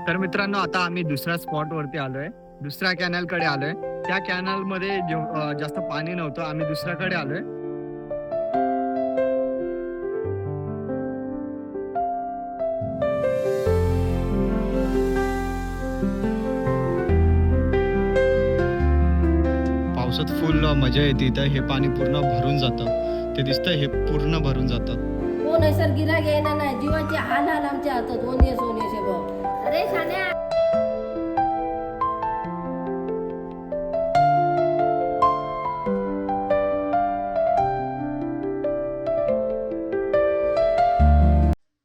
तर मित्रांनो, आता आम्ही दुसऱ्या स्पॉट वरती आलोय, दुसऱ्या कॅनल कडे आलोय. त्या कॅनल मध्ये जास्त पाणी नव्हतं, आम्ही दुसऱ्याकडे आलोय. पावसात फुल मजा येते इथं. हे पाणी पूर्ण भरून जातं, ते दिसतं, हे पूर्ण भरून जातं. कोण नैसर्गिक येणार नाही, जीवाचे हाल हाल आमच्या हातात. वन्य सोन्याचे भाऊ अरे शान्या.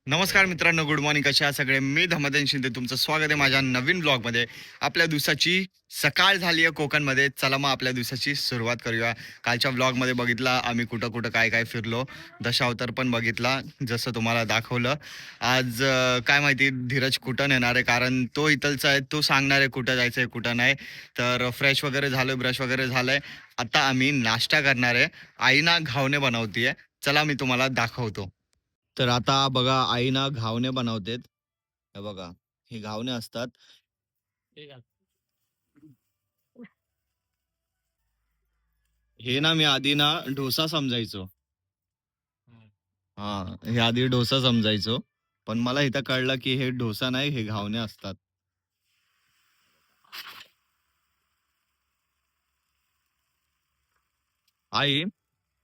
नमस्कार मित्रांनो, गुड मॉर्निंग. कशा आहात सगळे? मी धमदेन शिंदे, तुमचं स्वागत आहे माझ्या नवीन ब्लॉगमध्ये. आपल्या दिवसाची सकाळ झाली आहे कोकणमध्ये. चला मग आपल्या दिवसाची सुरुवात करूया. कालच्या ब्लॉगमध्ये बघितला आम्ही कुठं कुठं काय काय फिरलो, दशावतार पण बघितला जसं तुम्हाला दाखवलं. आज काय माहिती धीरज कुठं नेणार आहे, कारण तो इथलचा आहे, तो सांगणार आहे कुठं जायचं आहे कुठं नाही. तर फ्रेश वगैरे झालं, ब्रश वगैरे झालंय. आता आम्ही नाश्ता करणार आहे. आई ना घावणे बनवतीये, चला मी तुम्हाला दाखवतो. तर आता बघा, आई ना घावणे बनवतेत. हे बघा, हे घावणे असतात. हे ना मी आधी ना डोसा समजायचो. हा, हे आधी डोसा समजायचो, पण मला इथं कळलं की हे डोसा नाही, हे घावणे असतात. आई,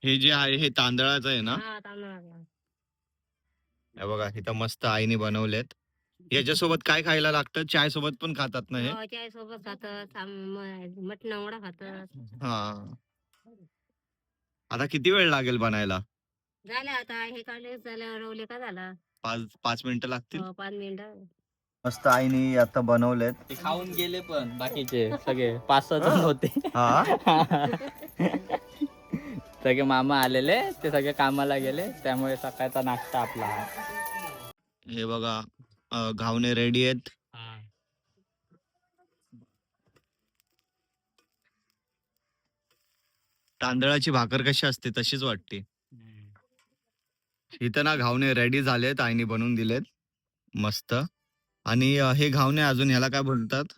हे जे आहे हे तांदळाचं आहे ना? हे बघा, इथं मस्त आईने बनवलेत. याच्यासोबत काय खायला लागतं? चाय सोबत पण खातात ना हे? चाय सोबत खातात, मटण वडा खातात. हा. आता किती वेळ लागेल बनायला? झालं आता हे काढले झाल्यावर रवले का झाला. 5 मिनिटं लागतील. 5 मिनिटं. मस्त आईने आता बनवलेत. ते खाऊन गेले पण बाकीचे सगळे 5-6 जण होते. हा. सगळे मामा आलेले, ते सगळे कामाला गेले, त्यामुळे सकाळचा नाश्ता आपला हा. हे बघा, घावणे रेडी आहेत. तांदळाची भाकर कशी असते तशीच वाटते. इथं ना घावणे रेडी झालेत, आईने बनवून दिलेत मस्त. आणि हे घावणे अजून ह्याला काय बोलतात?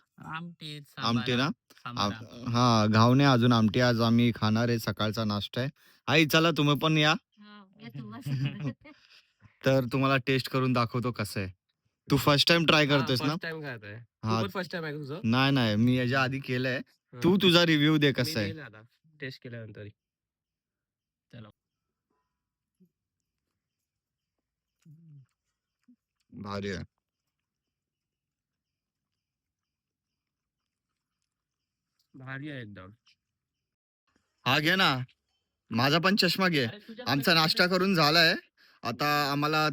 आमटी ना? हा, घावणे अजून आमटी. आज आम्ही खाणार आहे, सकाळचा नाश्ता आहे. आई चला तुम्ही पण या. तर तुम्हाला टेस्ट करून दाखवतो कसं आहे. तू फर्स्ट टाइम ट्राय करतोस ना? हा. फर्स्ट टाइम आहे तुझं? नाही नाही, मी याच्या आधी केलंय. तू तुझा रिव्ह्यू दे कसं आहे. टेस्ट केल्यानंतर भारी आहे. भारी आहे एकदम. हा घे ना, माझा पण चष्मा घे. आमचा नाश्ता करून झालाय. आता आम्हाला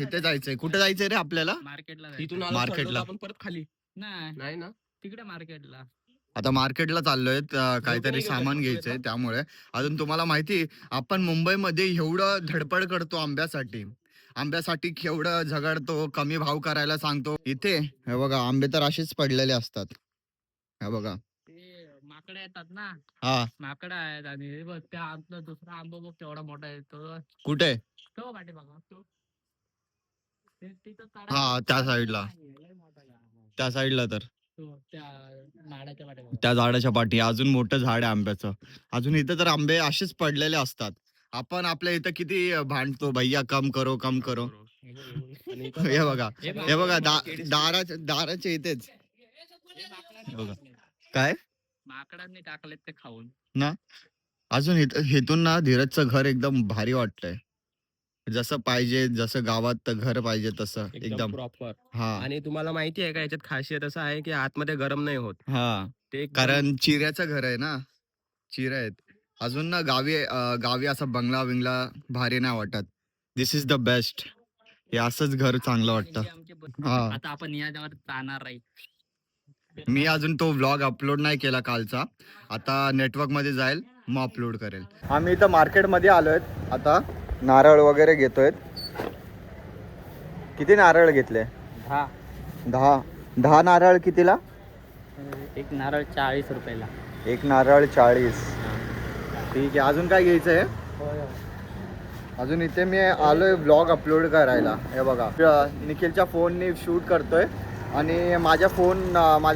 इथे जायचंय. कुठे जायचंय रे आपल्याला? मार्केटला मार्केटला. आपण परत खाली नाही ना, तिकडे मार्केटला. आता मार्केटला चाललोय, काहीतरी सामान घ्यायचंय, त्यामुळे. अजून तुम्हाला माहिती, आपण मुंबईमध्ये एवढं धडपड करतो आंब्यासाठी केवढं झगडतो, कमी भाव करायला सांगतो. इथे हे बघा, आंबे तर असेच पडलेले असतात. हे बघा, ते माकडे येतात ना, हा माकडे आहेत. आणि हे बघ, त्या आतला दुसरा आंबा बघ केवढा मोठा आहे तो. कुठे? तो पाठी बघा तो. हा, त्या साईडला, त्या साईडला. तर त्या झाडाच्या पाठी त्या झाडाच्या पाठी अजून मोठं झाड आहे आंब्याचं. अजून इथं तर आंबे असेच पडलेले असतात. आपण आपल्या इथं किती भांडतो, भैया कम करो कम करो. हे बघा, हे बघा, दाराच्या इथेच. हे बघा, काय माकडांनी टाकलेत ते खाऊन ना. अजून इथून ना धीरजचं घर एकदम भारी वाटतंय, जसं पाहिजे, जसं गावात घर पाहिजे तसं एकदम प्रॉपर. हा. आणि तुम्हाला माहिती आहे का, याच्यात खासियत असं आहे की आतमध्ये गरम नाही होत हा, ते, कारण चिऱ्याचं घर आहे ना, चिऱ्या आहेत. अजून ना गावी असं बंगला बिंगला भारी नाही वाटत. दिस इज द बेस्ट. हे असंच घर चांगलं वाटतं. हा. आता आपण याच्यावर जाणार आहे. मी अजून तो व्लॉग अपलोड नाही केला कालचा. आता नेटवर्क मध्ये जाईल, मग अपलोड करेल. आम्ही इथं मार्केट मध्ये आलोय. आता नारळ वगैरे घेतोय. किती नारळ घेतले? 10 नारळ कितीला? एक नारळ 40 रुपयाला. एक नारळ 40. ठीक आहे. अजून काय घ्यायचंय? अजून इथे मी आलोय व्लॉग अपलोड करायला. हे बघा, निखिलच्या फोनने शूट करतोय. आणि माझ्या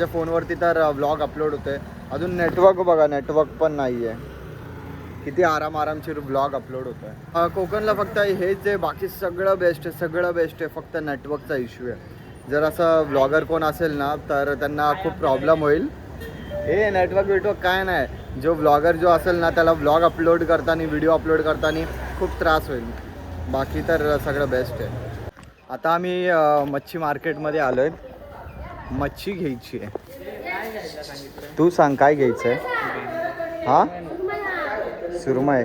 फोनवरती तर व्लॉग अपलोड होते. अजून नेटवर्क बघा, नेटवर्क पण नाही आहे. किती आरामची व्लॉग अपलोड होत आहे. कोकणला फक्त हेच आहे, बाकी सगळं बेस्ट आहे, सगळं बेस्ट आहे. फक्त नेटवर्कचा इश्यू आहे. जर असं व्लॉगर कोण असेल ना तर त्यांना खूप प्रॉब्लेम होईल. हे नेटवर्क काय नाही. जो व्लॉगर जो असेल ना त्याला व्लॉग अपलोड करताना, व्हिडिओ अपलोड करताना खूप त्रास होईल. बाकी तर सगळं बेस्ट आहे. आता आम्ही मच्छी मार्केटमध्ये आलो आहे. मच्छी घ्यायची आहे. तू सांग काय घ्यायचं आहे? हां, सुरमई.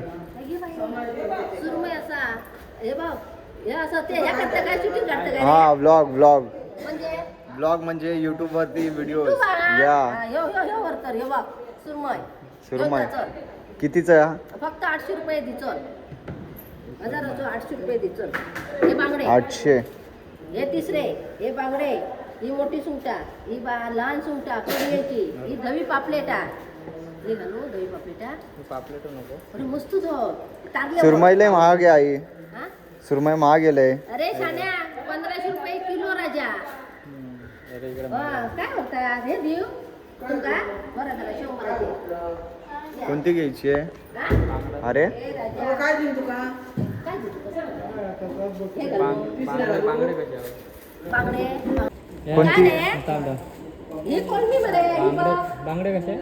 सुरमई असा हे बघ, हे असं ते ह्या करता काय शूटिंग करता काय हां, व्लॉग म्हणजे म्हणजे YouTube वरती व्हिडिओ. तू बघा. या ह्यो ह्यो ह्यो वर कर, हे बघ सुरमई. सुरमई चल. कितीचं आहे? फक्त 800 रुपये दी चल. 800 रुपये दी चल. हे बांगडे 800. हे तिसरे, हे बांगडे, ही मोठी सुंगटा, ही लहान सुंगटा कोरियाची, ही दवी पापलेटा. हे घालू दवी पापलेटा. पापलेट नको. अरे मस्त जो तारले. सुरमई लय महाग आहे आई. हा? सुरमई महाग आहे लय. अरे शाण्या 1500 रुपये किलो राजा. अरे इकडे काय म्हणतात हे देऊ तुमका बरं झालं 100 दे. कोणती घ्यायची आहे? हा? अरे हे राजा. काय देऊ तुका? काय देऊ तुका? हे घालू. बांगडे कसे आहे? बांगडे. कोणती? काय रे? हे कोणती मध्ये ही बघ. बांगडे कसे?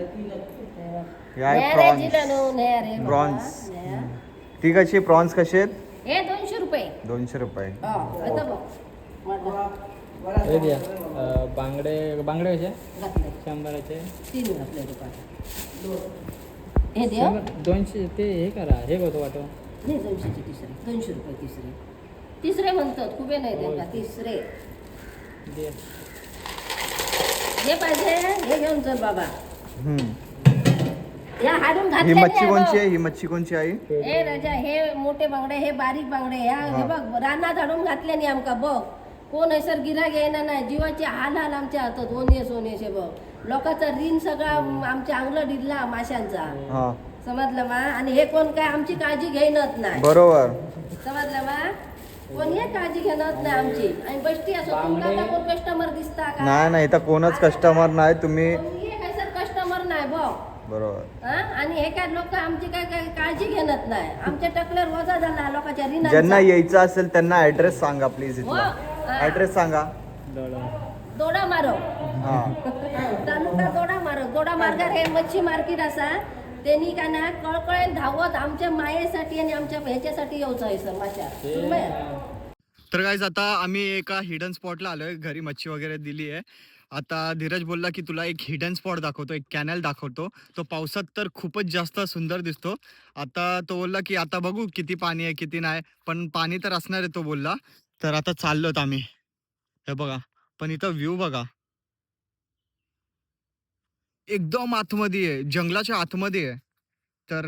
हे आहे नेरे प्रॉन्स. जिलानू, नेरे बाबा. प्रॉन्स. ने. ती कशी प्रॉन्स कशी आहेत? हे 200 रुपये. 200 रुपये. हा, आता बघ. वाढला. हे द्या. बांगडे कसे? घातले. 100चे. 3 घातले रुपये. हे देऊ. 200 ते हे करा. हे होतं वाटो. हे 200चे तिसरे. 200 रुपये तिसरे. तिसरे म्हणतात खूप नाही त्यांना तिसरे. दे. जे पाहिजे हे घेऊन चल बाबा. हम्म. या हाडून ही घातले. मच्छी कोणची आहे? ही मच्छी कोणची आहे? हे राजा हे मोठे बांगडे, हे बारीक बांगडे. हे बघ रानात हाडून घातले नाही आमका बघ. कोण हैसर गिराक येणार नाही. जीवाचे हाल आमच्या हातात. सोनेशे बघ. लोकांचा ऋण सगळा आमच्या अंगलं डिरला माशांचा. हा, समजलं मा. आणि हे कोण काय आमची काळजी घेणत नाही. बरोबर. समजलं मा. कोण हे काळजी घेणत नाही आमची. आणि बसती असो तुमका कोण कस्टमर दिसता का? नाही इथं कोणच कस्टमर नाही. तुम्ही कोणी काय सर कस्टमर नाही बघ. बरोबर. हा? आणि हे काय लोक आमची काय काय काळजी घेणत नाही. आमच्या टकल्यावर वजा झाला लोकांच्या ज्यांना ऋणांचा. यायचं असेल त्यांना ऍड्रेस सांगा प्लीज. हो. इथला हा. ऍड्रेस सांगा. दोडा मारो. हा, तालुका दोडा मार्गार हे मच्छी मार्केट असा. त्यांनी काय ना कळकळेन धावत आमच्या मायेसाठी आणि आमच्या ह्याच्यासाठी येऊच आहे सर माशा. सुरमई. तर गाईज आता आम्ही एका हिडन स्पॉटला आलोय. घरी मच्छी वगैरे दिली आहे. आता धीरज बोलला की तुला एक हिडन स्पॉट दाखवतो, एक कॅनल दाखवतो. तो पावसात तर खूपच जास्त सुंदर दिसतो. आता तो बोलला की आता बघू किती पाणी आहे किती नाही, पण पाणी तर असणार आहे तो बोलला. तर आता चाललोत आम्ही. हे बघा, पण इथं व्ह्यू बघा, एकदम आतमध्ये आहे, जंगलाच्या आतमध्ये आहे. तर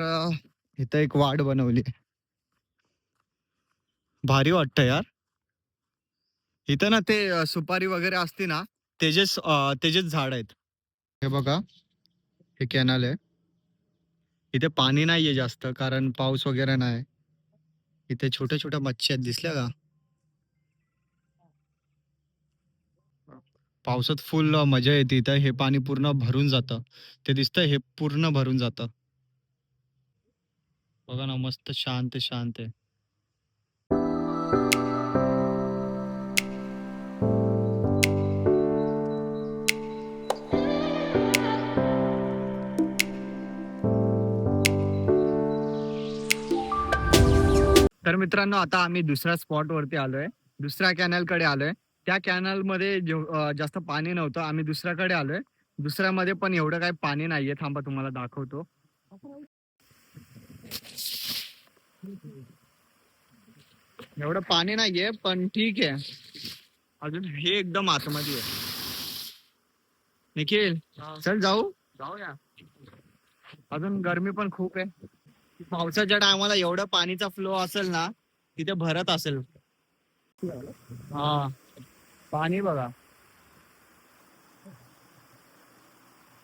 इथं एक वाड बनवली, भारी वाटतं यार. इथं ना ते सुपारी वगैरे असते ना, तेजेच झाड आहेत. हे बघा, हे कॅनल आहे. इथे पाणी नाहीये जास्त कारण पाऊस वगैरे नाही. इथे छोट्या छोट्या मच्छी आहेत, दिसल्या का? पावसात फुल मजा येते. इथं हे पाणी पूर्ण भरून जातं. ते दिसतंय, हे पूर्ण भरून जातं. बघा ना, मस्त शांत शांत आहे. तर मित्रांनो, आता आम्ही दुसऱ्या स्पॉट वरती आलोय, दुसऱ्या कॅनल कडे आलोय. त्या कॅनल मध्ये जास्त पाणी नव्हतं. आम्ही दुसऱ्याकडे आलोय. दुसऱ्यामध्ये पण एवढं काही पाणी नाहीये. थांबा, तुम्हाला दाखवतो. एवढं पाणी नाहीये, पण ठीक आहे. अजून हे एकदम आतमध्ये आहे. निखिल, चल जाऊया. अजून गरमी पण खूप आहे. पावसाच्या टायमाला एवढं पाणीचा फ्लो असेल ना, तिथे भरत असेल. हा, पाणी बघा,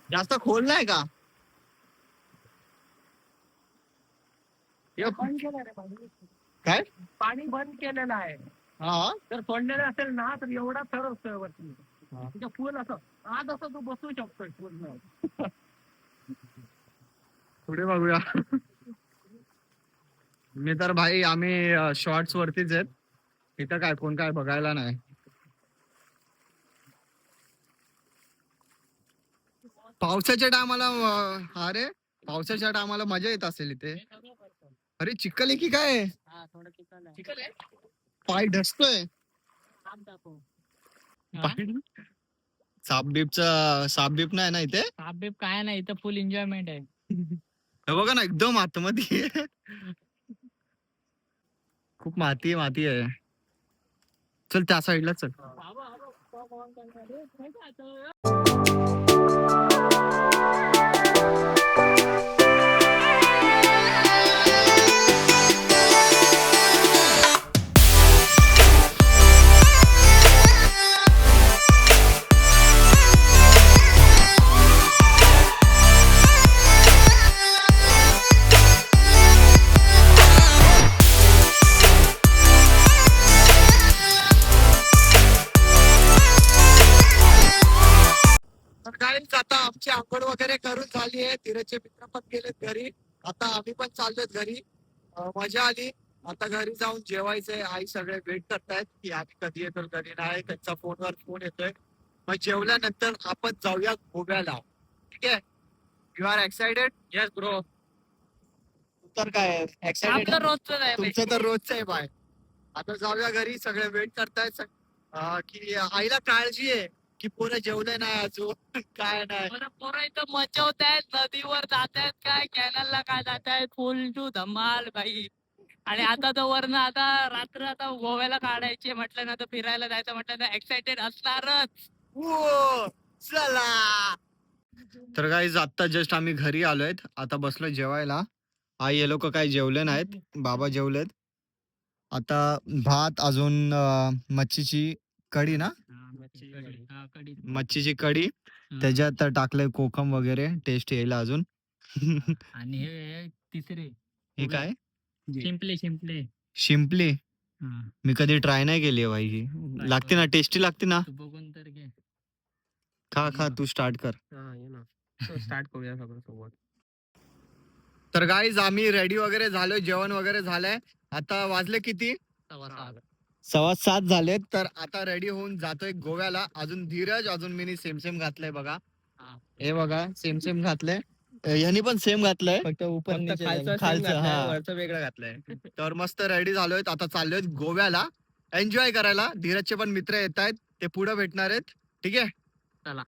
जास्त खोल नाही का? काय पाणी बंद केलेलं आहे. हा, जर सोडलेलं असेल ना तर एवढा थर असतोय वरती. म्हणजे फुल असं आज असं तू बसू शकतोय पूर्ण. पुढे बघूया. मी तर भाई आम्ही शॉर्ट्स वरतीच आहेत. इथं काय कोण काय बघायला नाही. पावसाच्या टायमाला अरे पावसाच्या टायमाला मजा येत असेल इथे. अरे चिखल आहे की काय? हा थोडं चिकन आहे. पाय ढसतोय. थांब दाखव. साप बीप नाही ना इथे. साप काय नाही इथं फुल एन्जॉयमेंट आहे. हे बघा ना एकदम आतमध्ये आहे. खूप माती आहे. चल त्या साईडला चल. आता आमची आंघोळ वगैरे करून झाली आहे. धीरजचे मित्र पण गेलेत घरी. आता आम्ही पण चाललोय घरी. मजा आली. आता घरी जाऊन जेवायचंय. आई सगळे वेट करतायत की आम्ही कधी येतो कधी नाही. त्यांचा फोनवर फोन येतोय. मग जेवल्यानंतर आपण जाऊया गोव्याला. ठीक आहे. You are excited? Yes bro. तर काय एक्साइटेड? आपलं रोजचं आहे. तुमचं तर रोजचं आहे बाय. आता जाऊया घरी. सगळे वेट करतायत की आईला काळजी आहे की पोरं जेवले नाही अजून. काय नाही. पोरं इथं मचवतायत, नदीवर जातायत, काय कॅनलला काय जातायत, फुल टू धमाल भाई. आणि आता तर वरनं आता रात्र आता गोव्याला काढायची म्हटलं ना, तर फिरायला जायचं म्हटलं ना, एक्साइटेड असणारच. हो, चला. तर गाईज आता जस्ट आम्ही घरी आलोय. आता बसलो जेवायला. आई हे लोक काही जेवले नाहीत. बाबा जेवलेत. आता भात अजून मच्छीची कढी ना. मच्छीची कढी त्याच्यात टाकलंय कोकम वगैरे टेस्ट यायला अजून. आणि हे तिसरे हे काय? शिंपले शिंपले शिंपली. हा. मी कधी ट्राय नाही केली आहे भाई. ही लागते ना, टेस्टी लागते ना. तू बघून तर घे. खा तू स्टार्ट कर. स्टार्ट करूया सगळं सोबत. तर गाईज आम्ही रेडी वगैरे झालोय. जेवण वगैरे झालंय. आता वाजले किती? 6:15 झालेत. तर आता रेडी होऊन जातोय गोव्याला. अजून धीरज अजून मी सेम घातलंय बघा. हे बघा सेम घातलंय. यांनी पण सेम घातलंय. फक्त खालचं वरचं वेगळं घातलंय. तर मस्त रेडी झालोय. आता चाललोय गोव्याला एन्जॉय करायला. धीरजचे पण मित्र येत आहेत. ते पुढे भेटणार आहेत. ठीक आहे. चला.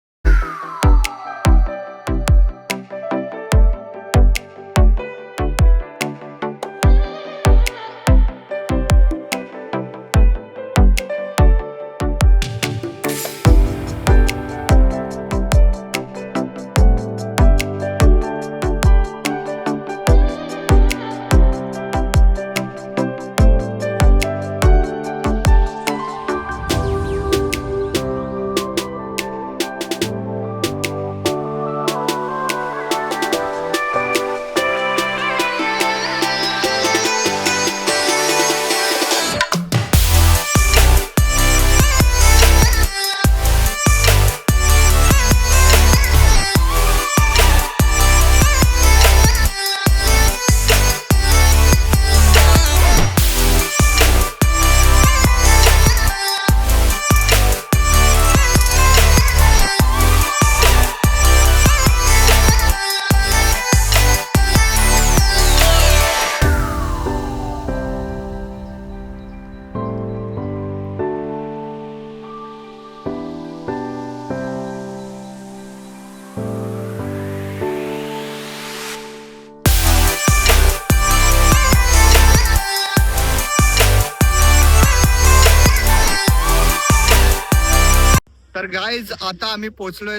तर गाईज आता आम्ही पोहोचलोय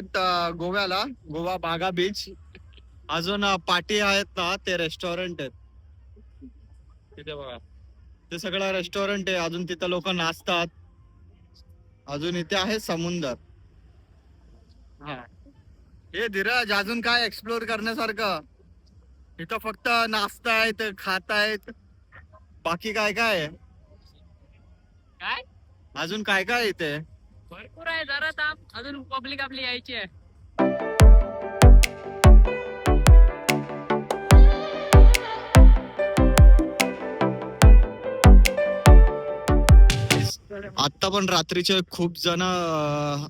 गोव्याला. गोवा बागा बीच. अजून पाटी आहेत ना, ते रेस्टॉरंट आहेत तिथे बघा. ते सगळं रेस्टॉरंट आहे. अजून तिथं लोक नाचतात. अजून इथे आहे समुद्र. हे धीरज अजून काय एक्सप्लोर करण्यासारखं? इथं फक्त नाचतायत खातायत. बाकी काय काय आहे? काय अजून काय काय इथे? भरपूर आहे, जरा थांब, अजून पब्लिक आपली यायची आहे. आता पण रात्रीचे खूप जण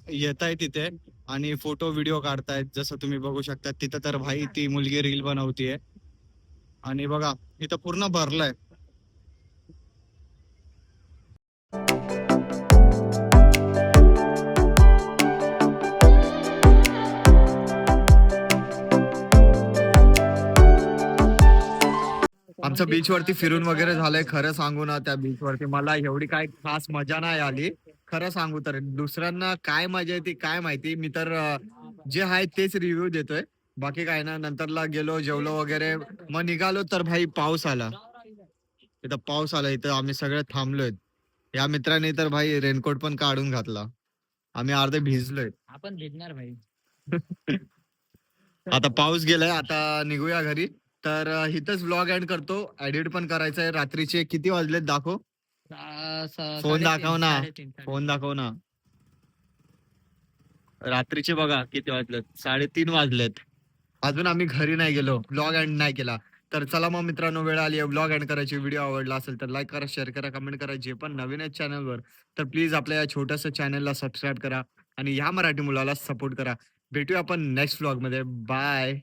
येत आहेत तिथे आणि फोटो व्हिडिओ काढतायत. जसं तुम्ही बघू शकता तिथं तर भाई ती मुलगी रील बनवतीये आणि बघा इथं पूर्ण भरलंय. आमचं बीच वरती फिरून वगैरे झालंय. खरं सांगू ना, त्या बीच वरती मला एवढी काय खास मजा नाही आली. खरं सांगू तर दुसऱ्यांना काय मजा येते काय माहिती. मी तर जे आहे तेच रिव्ह्यू देतोय. बाकी काय ना, नंतरला गेलो जेवलो वगैरे मग निघालो तर भाई पाऊस आला. इथं पाऊस आला, इथं आम्ही सगळे थांबलोय. या मित्राने तर भाई रेनकोट पण काढून घातला. आम्ही अर्धे भिजलोय. आपण भेटणार भाई. आता पाऊस गेलाय, आता निघूया घरी. तर इथंच व्लॉग एंड करतो. एडिट पण करायचंय. रात्रीचे किती वाजलेत दाखव. फोन दाखव ना. फोन दाखव ना. रात्रीचे बघा किती वाजलेत. 3:30 वाजलेत. अजून आम्ही घरी नाही गेलो, व्लॉग एंड नाही केला. तर चला मग मित्रांनो, वेळ आली आहे व्लॉग एंड करायची. व्हिडिओ आवडला असेल तर लाईक करा, शेअर करा, कमेंट करा. जे पण नवीन आहेत चॅनलवर तर प्लीज आपल्या या छोट्याशा चॅनलला सबस्क्राईब करा आणि ह्या मराठी मुलाला सपोर्ट करा. भेटूया आपण नेक्स्ट व्लॉग मध्ये. बाय.